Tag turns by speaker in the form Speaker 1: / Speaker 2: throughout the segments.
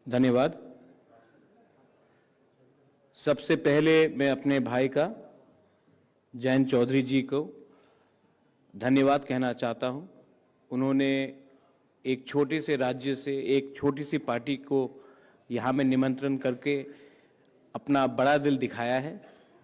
Speaker 1: धन्यवाद। सबसे पहले मैं अपने भाई का जयंत चौधरी जी को धन्यवाद कहना चाहता हूं। उन्होंने एक छोटे से राज्य से एक छोटी सी पार्टी को यहां में निमंत्रण करके अपना बड़ा दिल दिखाया है।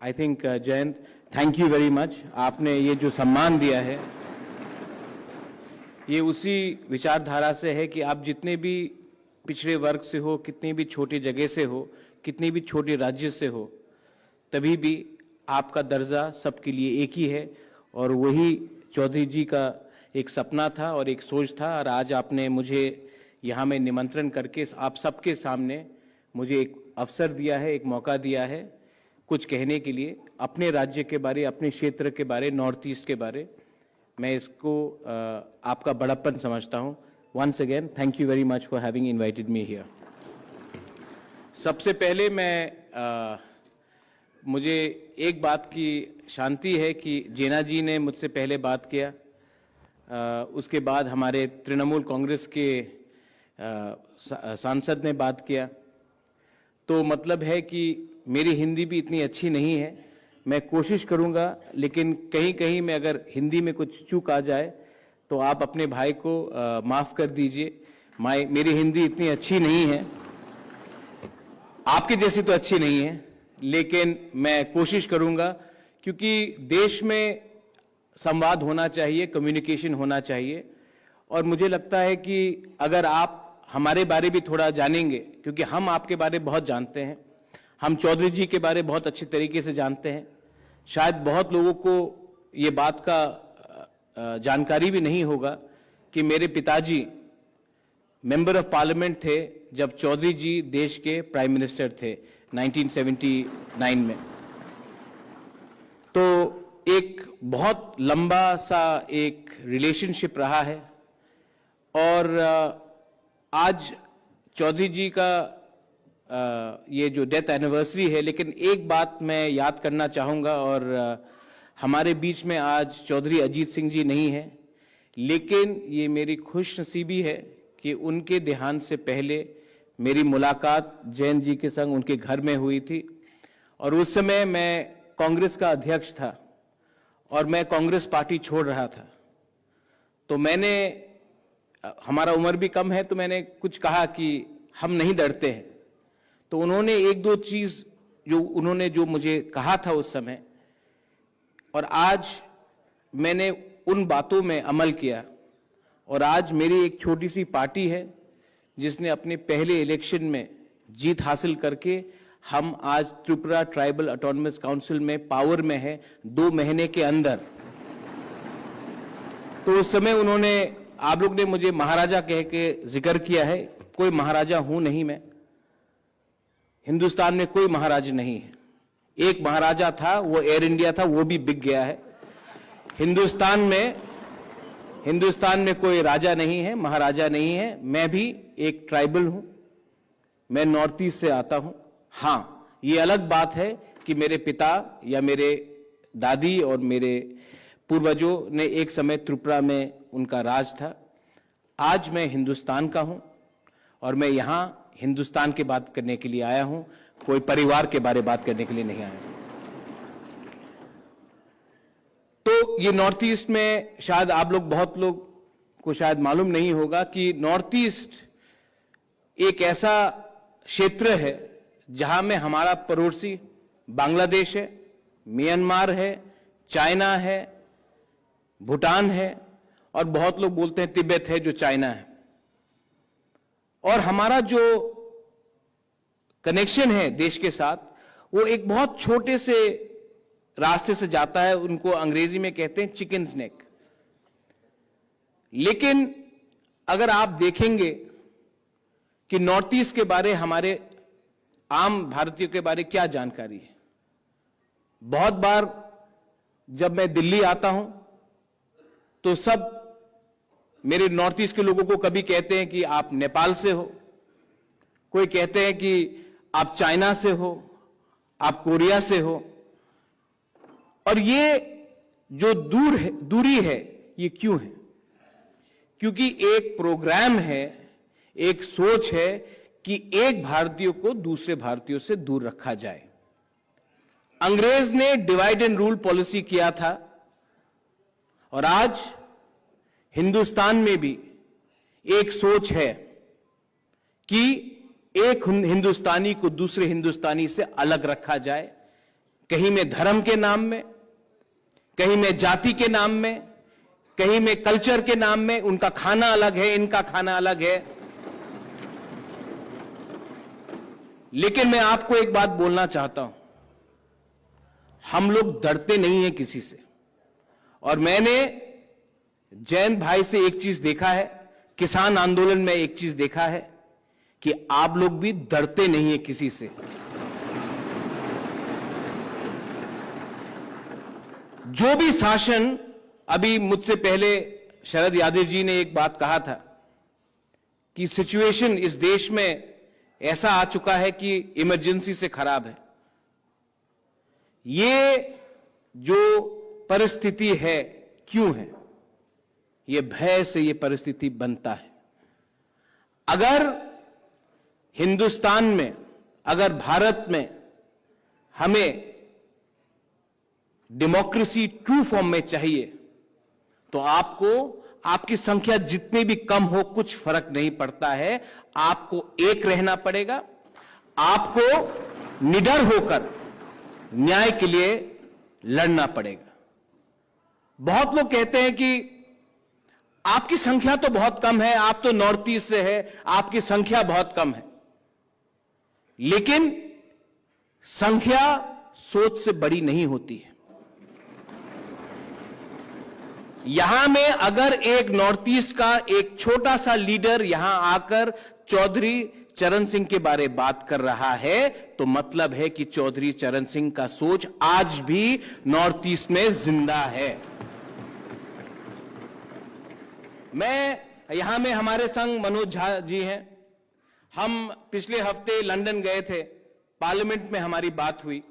Speaker 1: I think Jayant, thank you very much. आपने ये जो सम्मान दिया है ये उसी विचारधारा से है कि आप जितने भी पिछड़े वर्ग से हो, कितनी भी छोटी जगह से हो, कितनी भी छोटे राज्य से हो, तभी भी आपका दर्जा सबके लिए एक ही है। और वही चौधरी जी का एक सपना था और एक सोच था, और आज आपने मुझे यहाँ में निमंत्रण करके आप सबके सामने मुझे एक अवसर दिया है, एक मौका दिया है कुछ कहने के लिए अपने राज्य के बारे, अपने क्षेत्र के बारे, नॉर्थ ईस्ट के बारे। मैं इसको आपका बड़प्पन समझता हूँ। Once again thank you very much for having invited me here. सबसे पहले मुझे एक बात की शांति है कि जेना जी ने मुझसे पहले बात किया, उसके बाद हमारे तृणमूल कांग्रेस के सांसद ने बात किया, तो मतलब है कि मेरी हिंदी भी इतनी अच्छी नहीं है। मैं कोशिश करूंगा, लेकिन कहीं कहीं में अगर हिंदी में कुछ चूक आ जाए तो आप अपने भाई को माफ कर दीजिए। मेरी हिंदी इतनी अच्छी नहीं है, आपकी जैसी तो अच्छी नहीं है, लेकिन मैं कोशिश करूंगा, क्योंकि देश में संवाद होना चाहिए, कम्युनिकेशन होना चाहिए। और मुझे लगता है कि अगर आप हमारे बारे भी थोड़ा जानेंगे, क्योंकि हम आपके बारे बहुत जानते हैं, हम चौधरी जी के बारे बहुत अच्छी तरीके से जानते हैं। शायद बहुत लोगों को ये बात का जानकारी भी नहीं होगा कि मेरे पिताजी मेंबर ऑफ पार्लियामेंट थे जब चौधरी जी देश के प्राइम मिनिस्टर थे 1979 में। तो एक बहुत लंबा सा एक रिलेशनशिप रहा है। और आज चौधरी जी का ये जो डेथ एनिवर्सरी है, लेकिन एक बात मैं याद करना चाहूँगा, और हमारे बीच में आज चौधरी अजीत सिंह जी नहीं है, लेकिन ये मेरी खुशनसीबी है कि उनके देहांत से पहले मेरी मुलाकात जयंत जी के संग उनके घर में हुई थी। और उस समय मैं कांग्रेस का अध्यक्ष था और मैं कांग्रेस पार्टी छोड़ रहा था। तो हमारा उम्र भी कम है, तो मैंने कुछ कहा कि हम नहीं डरते हैं। तो उन्होंने एक दो चीज जो मुझे कहा था उस समय, और आज मैंने उन बातों में अमल किया। और आज मेरी एक छोटी सी पार्टी है जिसने अपने पहले इलेक्शन में जीत हासिल करके हम आज त्रिपुरा ट्राइबल ऑटोनमस काउंसिल में पावर में है 2 महीने के अंदर। तो उस समय आप लोग ने मुझे महाराजा कह के जिक्र किया है। कोई महाराजा हूं नहीं मैं, हिंदुस्तान में कोई महाराज नहीं है। एक महाराजा था, वो एयर इंडिया था, वो भी बिक गया है। हिंदुस्तान में कोई राजा नहीं है, महाराजा नहीं है। मैं भी एक ट्राइबल हूं, मैं नॉर्थ ईस्ट से आता हूं। हां, ये अलग बात है कि मेरे पिता या मेरे दादी और मेरे पूर्वजों ने एक समय त्रिपुरा में उनका राज था। आज मैं हिंदुस्तान का हूं और मैं यहां हिंदुस्तान की बात करने के लिए आया हूं, कोई परिवार के बारे बात करने के लिए नहीं आया हूं। तो ये नॉर्थ ईस्ट में शायद बहुत लोग को शायद मालूम नहीं होगा कि नॉर्थ ईस्ट एक ऐसा क्षेत्र है जहां में हमारा पड़ोसी बांग्लादेश है, म्यांमार है, चाइना है, भूटान है, और बहुत लोग बोलते हैं तिब्बत है जो चाइना है। और हमारा जो कनेक्शन है देश के साथ, वो एक बहुत छोटे से रास्ते से जाता है। उनको अंग्रेजी में कहते हैं चिकन स्नेक। लेकिन अगर आप देखेंगे कि नॉर्थ ईस्ट के बारे, हमारे आम भारतीयों के बारे क्या जानकारी है, बहुत बार जब मैं दिल्ली आता हूं तो सब मेरे नॉर्थ ईस्ट के लोगों को कभी कहते हैं कि आप नेपाल से हो, कोई कहते हैं कि आप चाइना से हो, आप कोरिया से हो। और ये जो दूरी है, ये क्यों है? क्योंकि एक प्रोग्राम है, एक सोच है कि एक भारतीय को दूसरे भारतीयों से दूर रखा जाए। अंग्रेज ने डिवाइड एंड रूल पॉलिसी किया था और आज हिंदुस्तान में भी एक सोच है कि एक हिंदुस्तानी को दूसरे हिंदुस्तानी से अलग रखा जाए, कहीं में धर्म के नाम में, कहीं में जाति के नाम में, कहीं में कल्चर के नाम में। उनका खाना अलग है, इनका खाना अलग है। लेकिन मैं आपको एक बात बोलना चाहता हूं, हम लोग डरते नहीं हैं किसी से। और मैंने जैन भाई से एक चीज देखा है, किसान आंदोलन में एक चीज देखा है कि आप लोग भी डरते नहीं हैं किसी से। जो भी शासन, अभी मुझसे पहले शरद यादव जी ने एक बात कहा था कि सिचुएशन इस देश में ऐसा आ चुका है कि इमरजेंसी से खराब है। ये जो परिस्थिति है क्यों है? ये भय से ये परिस्थिति बनता है। अगर हिंदुस्तान में, अगर भारत में हमें डेमोक्रेसी ट्रू फॉर्म में चाहिए तो आपको, आपकी संख्या जितनी भी कम हो कुछ फर्क नहीं पड़ता है, आपको एक रहना पड़ेगा। आपको निडर होकर न्याय के लिए लड़ना पड़ेगा। बहुत लोग कहते हैं कि आपकी संख्या तो बहुत कम है, आप तो नॉर्थ ईस्ट से है, आपकी संख्या बहुत कम है। लेकिन संख्या सोच से बड़ी नहीं होती है। यहां में अगर एक नॉर्थ ईस्ट का एक छोटा सा लीडर यहां आकर चौधरी चरण सिंह के बारे में बात कर रहा है तो मतलब है कि चौधरी चरण सिंह का सोच आज भी नॉर्थ ईस्ट में जिंदा है। मैं यहां में, हमारे संग मनोज झा जी हैं। हम पिछले हफ्ते लंदन गए थे, पार्लियामेंट में हमारी बात हुई।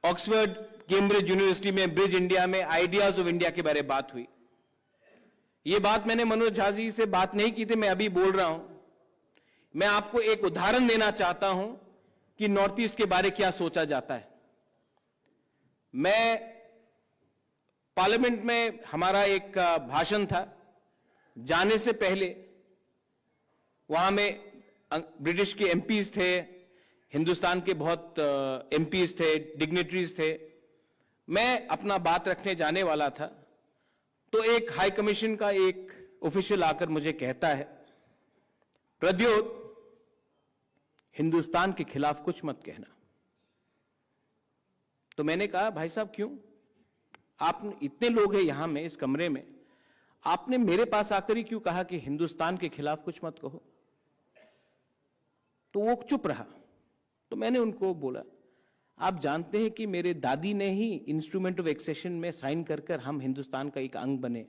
Speaker 1: ऑक्सफोर्ड, कैम्ब्रिज यूनिवर्सिटी में, ब्रिज इंडिया में आइडियाज ऑफ इंडिया के बारे में बात हुई। यह बात मैंने मनोज झा जी से बात नहीं की थी, मैं अभी बोल रहा हूं। मैं आपको एक उदाहरण देना चाहता हूं कि नॉर्थ ईस्ट के बारे क्या सोचा जाता है। मैं पार्लियामेंट में, हमारा एक भाषण था, जाने से पहले वहां में ब्रिटिश के एमपीज थे, हिंदुस्तान के बहुत एमपीज थे, डिग्नेटरीज थे। मैं अपना बात रखने जाने वाला था तो एक हाई कमीशन का एक ऑफिशियल आकर मुझे कहता है, प्रद्योत, हिंदुस्तान के खिलाफ कुछ मत कहना। तो मैंने कहा, भाई साहब क्यों? आप इतने लोग हैं यहां में, इस कमरे में, आपने मेरे पास आकर ही क्यों कहा कि हिंदुस्तान के खिलाफ कुछ मत कहो? तो वो चुप रहा। तो मैंने उनको बोला, आप जानते हैं कि मेरे दादी ने ही इंस्ट्रूमेंट ऑफ एक्सेशन में साइन कर कर हम हिंदुस्तान का एक अंग बने।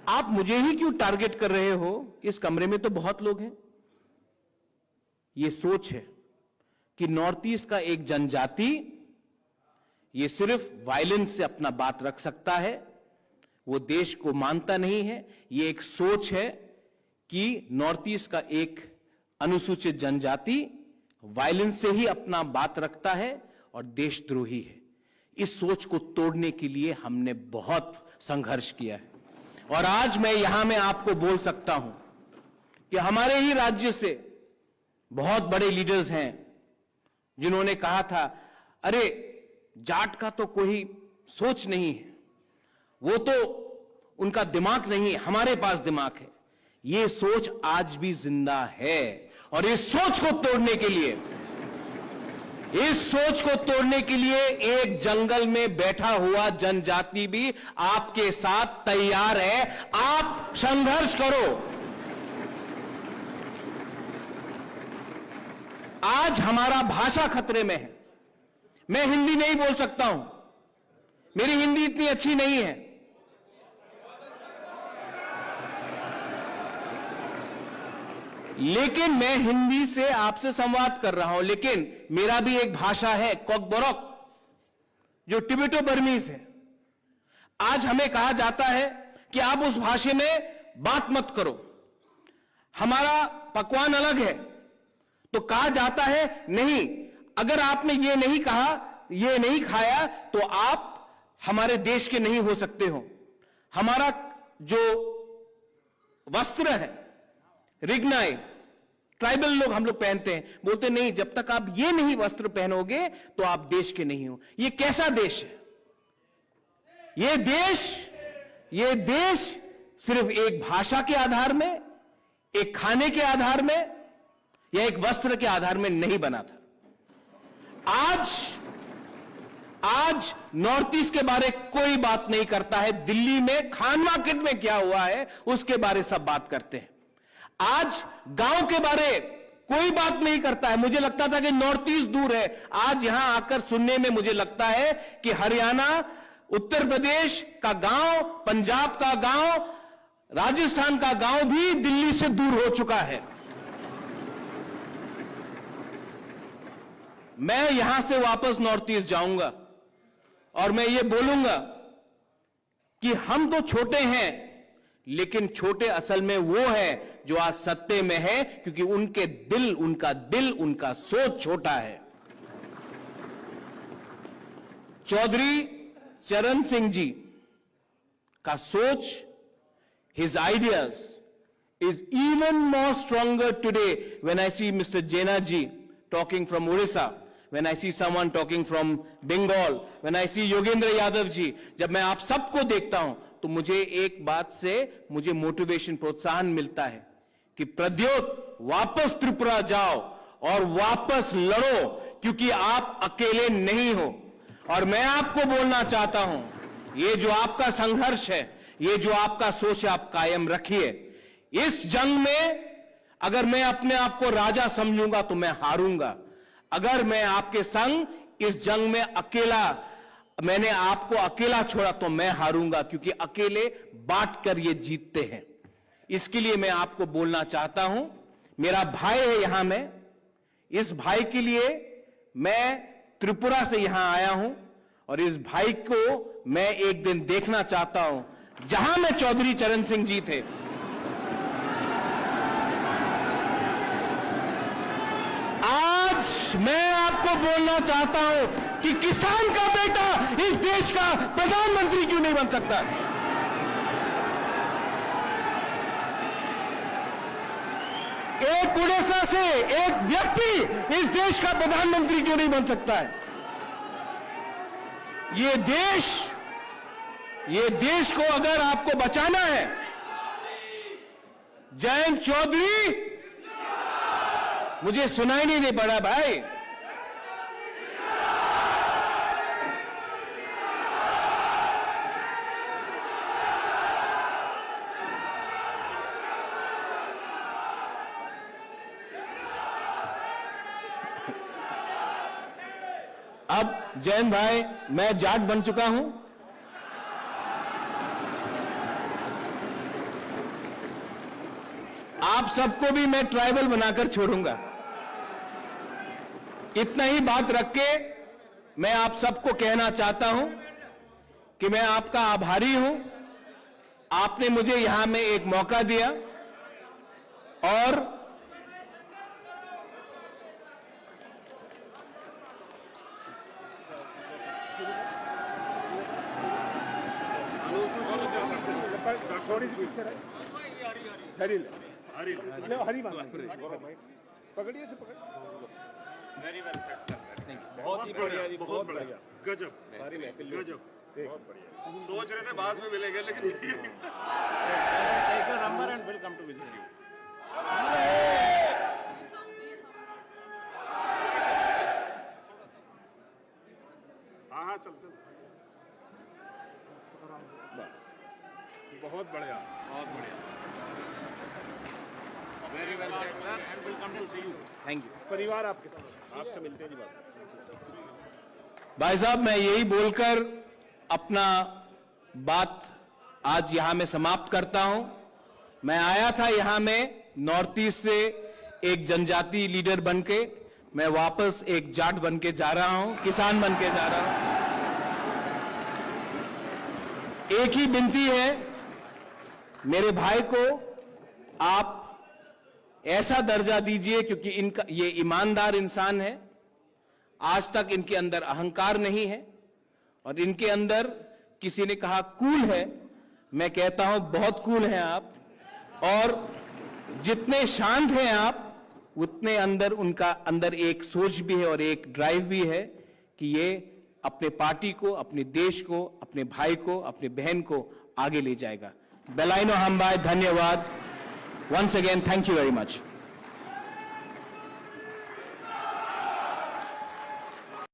Speaker 1: आप मुझे ही क्यों टारगेट कर रहे हो? इस कमरे में तो बहुत लोग हैं। ये सोच है कि नॉर्थ ईस्ट का एक जनजाति ये सिर्फ वायलेंस से अपना बात रख सकता है, वो देश को मानता नहीं है। ये एक सोच है कि नॉर्थ ईस्ट का एक अनुसूचित जनजाति वायलेंस से ही अपना बात रखता है और देशद्रोही है। इस सोच को तोड़ने के लिए हमने बहुत संघर्ष किया है। और आज मैं यहां में आपको बोल सकता हूं कि हमारे ही राज्य से बहुत बड़े लीडर्स हैं जिन्होंने कहा था, अरे जाट का तो कोई सोच नहीं है, वो तो उनका दिमाग नहीं है, हमारे पास दिमाग है। ये सोच आज भी जिंदा है और इस सोच को तोड़ने के लिए, एक जंगल में बैठा हुआ जनजाति भी आपके साथ तैयार है। आप संघर्ष करो। आज हमारा भाषा खतरे में है। मैं हिंदी नहीं बोल सकता हूं, मेरी हिंदी इतनी अच्छी नहीं है। लेकिन मैं हिंदी से आपसे संवाद कर रहा हूं। लेकिन मेरा भी एक भाषा है, कोकबोरोक, जो टिबेटो बर्मीज है। आज हमें कहा जाता है कि आप उस भाषा में बात मत करो। हमारा पकवान अलग है, तो कहा जाता है नहीं, अगर आपने ये नहीं कहा, ये नहीं खाया, तो आप हमारे देश के नहीं हो सकते हो। हमारा जो वस्त्र है, रिग्नाई, ट्राइबल लोग हम लोग पहनते हैं, बोलते नहीं, जब तक आप ये नहीं वस्त्र पहनोगे तो आप देश के नहीं हो। ये कैसा देश है? ये देश सिर्फ एक भाषा के आधार में, एक खाने के आधार में या एक वस्त्र के आधार में नहीं बना था। आज नॉर्थ ईस्ट के बारे कोई बात नहीं करता है। दिल्ली में खान मार्केट में क्या हुआ है उसके बारे सब बात करते हैं। आज गांव के बारे कोई बात नहीं करता है। मुझे लगता था कि नॉर्थ ईस्ट दूर है, आज यहां आकर सुनने में मुझे लगता है कि हरियाणा, उत्तर प्रदेश का गांव, पंजाब का गांव, राजस्थान का गांव भी दिल्ली से दूर हो चुका है। मैं यहां से वापस नॉर्थ ईस्ट जाऊंगा और मैं ये बोलूंगा कि हम तो छोटे हैं, लेकिन छोटे असल में वो है जो आज सत्ते में है, क्योंकि उनका दिल, उनका सोच छोटा है। चौधरी चरण सिंह जी का सोच, his ideas is even more stronger today when I see Mr. Jaina ji talking from Orissa, when I see someone talking from Bengal, when I see Yogendra Yadav ji. जब मैं आप सबको देखता हूं तो मुझे एक बात से मुझे मोटिवेशन, प्रोत्साहन मिलता है कि प्रद्योत वापस त्रिपुरा जाओ और वापस लड़ो, क्योंकि आप अकेले नहीं हो। और मैं आपको बोलना चाहता हूं, ये जो आपका संघर्ष है, ये जो आपका सोच है, आप कायम रखिए। इस जंग में अगर मैं अपने आप को राजा समझूंगा तो मैं हारूंगा। अगर मैं आपके संग इस जंग में मैंने आपको अकेला छोड़ा तो मैं हारूंगा, क्योंकि अकेले बांटकर ये जीतते हैं। इसके लिए मैं आपको बोलना चाहता हूं, मेरा भाई है यहां में, इस भाई के लिए मैं त्रिपुरा से यहां आया हूं और इस भाई को मैं एक दिन देखना चाहता हूं जहां में चौधरी चरण सिंह जी थे। आज मैं आपको बोलना चाहता हूं कि किसान का बेटा इस देश का प्रधानमंत्री क्यों नहीं बन सकता? एक उड़ीसा से एक व्यक्ति इस देश का प्रधानमंत्री क्यों नहीं बन सकता है? ये देश को अगर आपको बचाना है, जयंत चौधरी, मुझे सुनाई नहीं दे पड़ा भाई। अब जयंत भाई, मैं जाट बन चुका हूं। आप सबको भी मैं ट्राइबल बनाकर छोड़ूंगा। इतना ही बात रख के मैं आप सबको कहना चाहता हूं कि मैं आपका आभारी हूं। आपने मुझे यहां में एक मौका दिया और
Speaker 2: थोड़ी सी पिक्चर है, हरी पकड़िए से पकड़।
Speaker 3: वेरी वेल सेट सर, बहुत ही बढ़िया जी, बहुत बढ़िया, गजब, सारी महफिल गजब, बहुत बढ़िया। सोच रहे थे बाद में मिलेंगे, लेकिन take your number and will come to visit you. हाँ चल बस, बहुत बढ़िया, बहुत बढ़िया, very well set sir and will come to see you.
Speaker 1: Thank you.
Speaker 2: परिवार आपके साथ, आपसे मिलते हैं जी बात।
Speaker 1: भाई साहब, मैं यही बोलकर अपना बात आज यहां में समाप्त करता हूं। मैं आया था यहां में नॉर्थ ईस्ट से एक जनजाति लीडर बनके, मैं वापस एक जाट बनके जा रहा हूं, किसान बनके जा रहा हूं। एक ही विनती है मेरे भाई को, आप ऐसा दर्जा दीजिए क्योंकि इनका ये ईमानदार इंसान है, आज तक इनके अंदर अहंकार नहीं है और इनके अंदर, किसी ने कहा कूल है, मैं कहता हूं बहुत कूल हैं आप, और जितने शांत हैं आप उतने अंदर उनका अंदर एक सोच भी है और एक ड्राइव भी है कि ये अपने पार्टी को, अपने देश को, अपने भाई को, अपने बहन को आगे ले जाएगा। बेलाइनो हम्बाई, धन्यवाद। Once again, thank you very much.